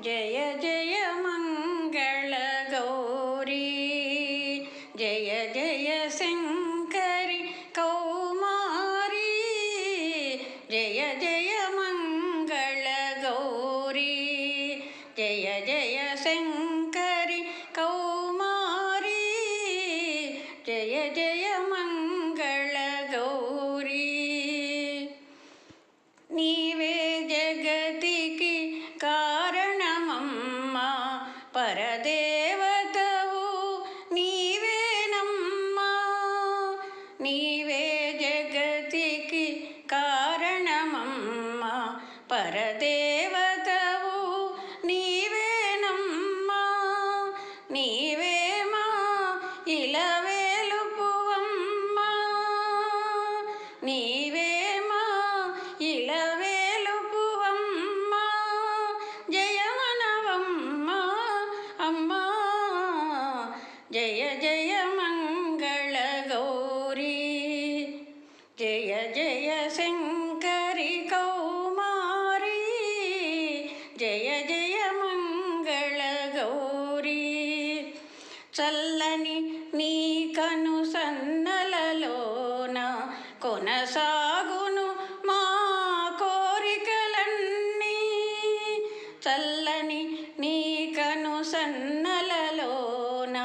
జయ జయ మంగళ గౌరీ జయ జయ శంకరి కౌమారీ జయ జయ మంగళ గౌరీ జయ జయ శంకరి కౌమారీ జయ జయ మంగళ గౌరీ నీవే జగతికి కారణమమ్మా పరదేవతవు నీవేనమ్మా నీవే జగతికి కారణమమ్మా పరదేవతవు నీవేనమ్మా నీవే మా ఇలవేలుపువమ్మా నీవే మా ఇలవేలుపువమ్మా జయమనవమ్మా అమ్మా జయ జయ మంగళ గౌరీ జయ జయ శంకరి కౌమారీ జయ జయ మంగళ గౌరీ చల్లని నీ కను సన్నలలోన కొనసాగును మా కోరికలన్నీ చల్లని నీ కను సన్నలలోన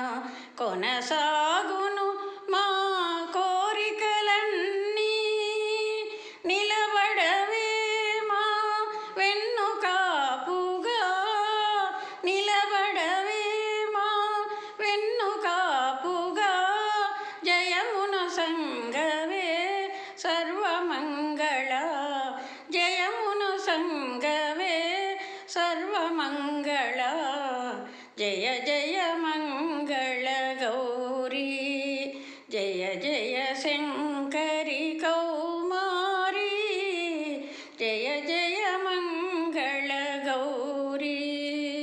కొనసాగును మా కోరికలన్నీ నిలబడవే మా వెన్నుకాపుగా నిలబడవే మా వెన్నుకాపుగా జయమును సంగవే సర్వమంగళ జయమును సంగవే సర్వమంగళ జయ జయ మంగళ గౌరీ జయ జయ శంకరి కౌమారీ జయ జయ